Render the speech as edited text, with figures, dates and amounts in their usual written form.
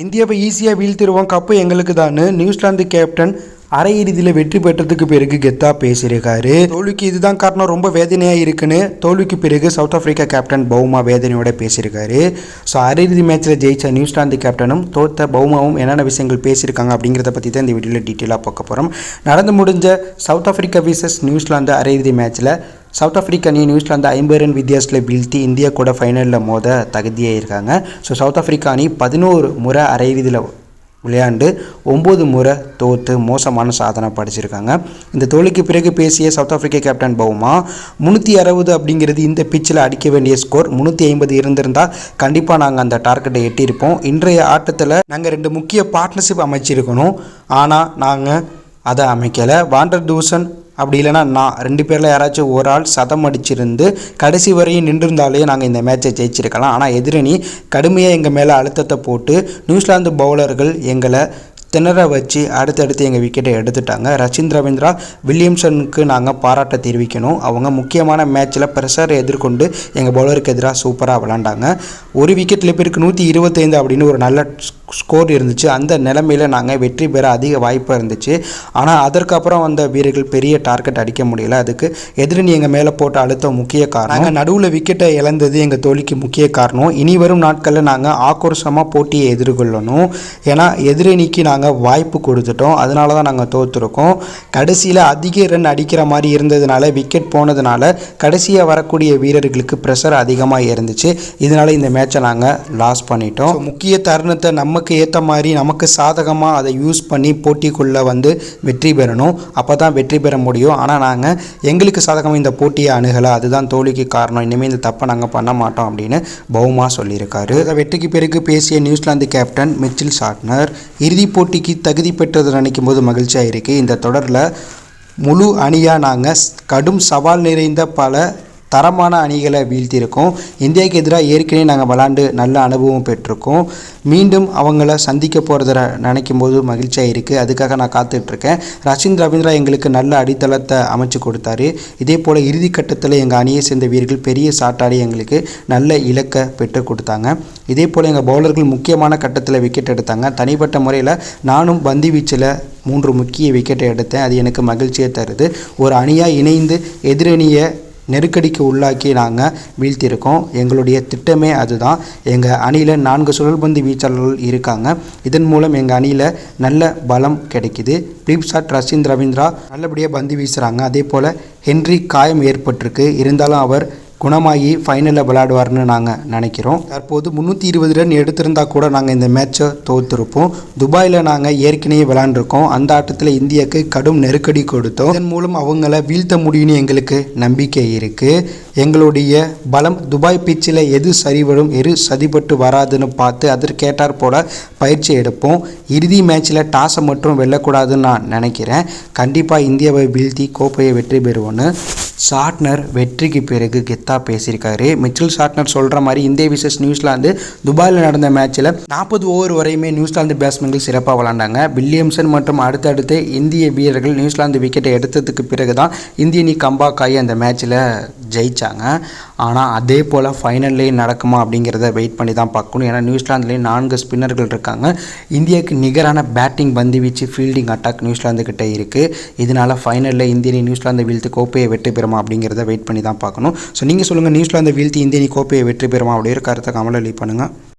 இந்தியாவை ஈஸியாக வீழ்த்திடுவோம், கப்பு எங்களுக்கு தான் நியூசிலாந்து கேப்டன் அரையிறுதியில் வெற்றி பெற்றதுக்கு பிறகு கெத்தா பேசியிருக்காரு. தோல்விக்கு இதுதான் காரணம், ரொம்ப வேதனையாக இருக்குன்னு தோல்விக்கு பிறகு சவுத் ஆப்பிரிக்கா கேப்டன் பவுமா வேதனையோட பேசியிருக்காரு. ஸோ அரையிறுதி மேட்ச்சில் ஜெயித்த நியூசிலாந்து கேப்டனும் தோத்த பவுமாவும் என்னென்ன விஷயங்கள் பேசியிருக்காங்க அப்படிங்கிறத பற்றி தான் இந்த வீடியோவில் டீட்டெயிலாக பார்க்க போகிறோம். நடந்து முடிஞ்ச சவுத் ஆப்பிரிக்கா விசஸ் நியூசிலாந்து அரையிறுதி மேட்ச்சில் சவுத் ஆப்பிரிக்கா அணி நியூசிலாந்து 50 ரன் வித்தியாசத்தில் வீழ்த்தி இந்தியா கூட ஃபைனலில் மோத தகுதியாக இருக்காங்க. ஸோ சவுத் ஆப்பிரிக்கா அணி 11 முறை அரையிறுதியில் விளையாண்டு 9 முறை தோற்று மோசமான சாதனை படிச்சிருக்காங்க. இந்த தோல்விக்கு பிறகு பேசிய சவுத் ஆப்பிரிக்கா கேப்டன் பவுமா 360 அப்படிங்கிறது இந்த பிச்சில் அடிக்க வேண்டிய ஸ்கோர். 350 இருந்திருந்தால் கண்டிப்பாக நாங்கள் அந்த டார்கெட்டை எட்டியிருப்போம். இன்றைய ஆட்டத்தில் நாங்கள் 2 முக்கிய பார்ட்னர்ஷிப் அமைச்சிருக்கணும், ஆனால் நாங்கள் அதை அமைக்கலை. வாண்டர் டூசன் அப்படி இல்லைனா நான் 2 பேரில் யாராச்சும் ஒரு ஆள் சதம் அடிச்சிருந்து கடைசி வரையும் நின்றிருந்தாலே நாங்கள் இந்த மேட்சை ஜெயிச்சிருக்கலாம். ஆனால் எதிரணி கடுமையாக எங்கள் மேலே அழுத்தத்தை போட்டு நியூசிலாந்து பவுலர்கள் எங்களை திணற வச்சு அடுத்தடுத்து எங்கள் விக்கெட்டை எடுத்துட்டாங்க. ரச்சின் ரவீந்திரா வில்லியம்சனுக்கு நாங்கள் பாராட்ட தெரிவிக்கணும். அவங்க முக்கியமான மேட்ச்சில் ப்ரெஷரை எதிர்கொண்டு எங்கள் பவுலருக்கு எதிராக சூப்பராக விளாண்டாங்க. ஒரு விக்கெட்டில் பேருக்கு 125 அப்படின்னு ஒரு நல்ல ஸ்கோர் இருந்துச்சு. அந்த நிலைமையில் நாங்கள் வெற்றி பெற அதிக வாய்ப்பாக இருந்துச்சு. ஆனால் அதற்கப்புறம் வந்த வீரர்கள் பெரிய டார்கெட் அடிக்க முடியல. அதுக்கு எதிரணி எங்கள் மேலே போட்ட அழுத்தம் முக்கிய காரணம். நாங்கள் நடுவில் விக்கெட்டை இழந்தது எங்கள் தோல்விக்கு முக்கிய காரணம். இனி வரும் நாட்களில் நாங்கள் ஆக்ரோஷமாக போட்டியை எதிர்கொள்ளணும். ஏன்னா எதிரணிக்கு நாங்கள் வாய்ப்பு கொடுத்துட்டோம், அதனால தான் நாங்கள் தோற்றுருக்கோம். கடைசியில் அதிக ரன் அடிக்கிற மாதிரி இருந்ததுனால விக்கெட் போனதுனால கடைசியாக வரக்கூடிய வீரர்களுக்கு ப்ரெஷர் அதிகமாக இருந்துச்சு. இதனால் இந்த மேட்சை நாங்கள் லாஸ் பண்ணிட்டோம். முக்கிய தருணத்தை நமக்கு ஏற்ற மாதிரி நமக்கு சாதகமாக அதை யூஸ் பண்ணி போட்டிக்குள்ளே வந்து வெற்றி பெறணும். அப்போ தான் வெற்றி பெற முடியும். ஆனால் நாங்கள் எங்களுக்கு சாதகமாக இந்த போட்டியை அணுகலை, அதுதான் தோல்விக்கு காரணம். இனிமேல் இந்த தப்பை நாங்கள் பண்ண மாட்டோம் அப்படின்னு பவுமா சொல்லியிருக்காரு. வெற்றிக்கு பிறகு பேசிய நியூசிலாந்து கேப்டன் மிச்சல் சாட்னர் இறுதிப் போட்டிக்கு தகுதி பெற்றது நினைக்கும் போது மகிழ்ச்சியாக இருக்குது. இந்த தொடரில் முழு அணியாக நாங்கள் கடும் சவால் நிறைந்த பல தரமான அணிகளை வீழ்த்தியிருக்கோம். இந்தியாவுக்கு எதிராக ஏற்கனவே நாங்கள் விளாண்டு நல்ல அனுபவம் பெற்றிருக்கோம். மீண்டும் அவங்கள சந்திக்க போகிறத நினைக்கும் போது மகிழ்ச்சியாக இருக்குது. அதுக்காக நான் காத்துட்ருக்கேன். ரச்சின் ரவீந்திரா எங்களுக்கு நல்ல அடித்தளத்தை அமைச்சு கொடுத்தாரு. இதே போல் இறுதிக்கட்டத்தில் எங்கள் அணியை சேர்ந்த வீரர்கள் பெரிய சாட்டாடி எங்களுக்கு நல்ல இலக்கை பெற்றுக் கொடுத்தாங்க. இதே போல் எங்கள் பவுலர்கள் முக்கியமான கட்டத்தில் விக்கெட் எடுத்தாங்க. தனிப்பட்ட முறையில் நானும் பந்து வீச்சில் 3 முக்கிய விக்கெட்டை எடுத்தேன். அது எனக்கு மகிழ்ச்சியை தருது. ஒரு அணியாக இணைந்து எதிரணியை நெருக்கடிக்கு உள்ளாக்கி நாங்கள் வீழ்த்தியிருக்கோம். எங்களுடைய திட்டமே அதுதான். எங்கள் அணியில் 4 சுழல்பந்து வீச்சாளர்கள் இருக்காங்க. இதன் மூலம் எங்கள் அணியில் நல்ல பலம் கிடைக்குது. பிலிப் ஷாட், ரச்சின் ரவீந்திரா நல்லபடியாக பந்து வீசுகிறாங்க. அதே போல் ஹென்றி காயம் ஏற்பட்டிருக்கு, இருந்தாலும் அவர் குணமாகி ஃபைனலில் விளையாடுவார்னு நாங்கள் நினைக்கிறோம். தற்போது 320 ரன் எடுத்திருந்தால் கூட நாங்கள் இந்த மேட்சை தோற்றுருப்போம். துபாயில் நாங்கள் ஏற்கனவே விளையாண்டுருக்கோம். அந்த ஆட்டத்தில் இந்தியாவுக்கு கடும் நெருக்கடி கொடுத்தோம். இதன் மூலம் அவங்கள வீழ்த்த முடியும்னு எங்களுக்கு நம்பிக்கை இருக்குது. எங்களுடைய பலம் துபாய் பிச்சில் எது சரிவரும் எது சதிப்பட்டு வராதுன்னு பார்த்து அதற்கேட்டார் போல் பயிற்சி எடுப்போம். இறுதி மேட்ச்சில் டாஸை மட்டும் வெல்லக்கூடாதுன்னு நான் நினைக்கிறேன். கண்டிப்பாக இந்தியாவை வீழ்த்தி கோப்பையை வெற்றி பெறுவோன்னு சாட்னர் வெற்றிக்கு பிறகு கெத்தா பேசியிருக்காரு. மிச்சல் சாட்னர் சொல்கிற மாதிரி இந்தியா விசஸ் நியூசிலாந்து துபாயில் நடந்த மேட்ச்சில் 40 ஓவர் வரையுமே நியூசிலாந்து பேட்ஸ்மேன்கள் சிறப்பாக விளாண்டாங்க. வில்லியம்சன் மற்றும் அடுத்தடுத்து இந்திய வீரர்கள் நியூசிலாந்து விக்கெட்டை எடுத்ததுக்கு பிறகு தான் இந்திய அணி கம்பேக் ஆகி அந்த மேட்ச்சில் ஜெயித்தாங்க. ஆனால் அதே போல் ஃபைனல்லையும் நடக்குமா அப்படிங்கிறத வெயிட் பண்ணி தான் பார்க்கணும். ஏன்னா நியூசிலாந்துலேயும் 4 ஸ்பின்னர்கள் இருக்காங்க. இந்தியாவுக்கு நிகரான பேட்டிங், பந்து வீச்சு, ஃபீல்டிங் அட்டாக் நியூசிலாந்து கிட்டே இருக்குது. இதனால் ஃபைனலில் இந்திய அணி நியூசிலாந்து வீழ்த்து கோப்பையை வெற்றி பெறுமா அப்படிங்கிறத வெயிட் பண்ணி தான் பார்க்கணும். ஸோ நீங்கள் சொல்லுங்கள், நியூசிலாந்து வீழ்த்தி இந்திய அணி கோப்பையை வெற்றி பெறுமா அப்படிங்கிற கருத்தை கமெண்ட்ல லீவ் பண்ணுங்கள்.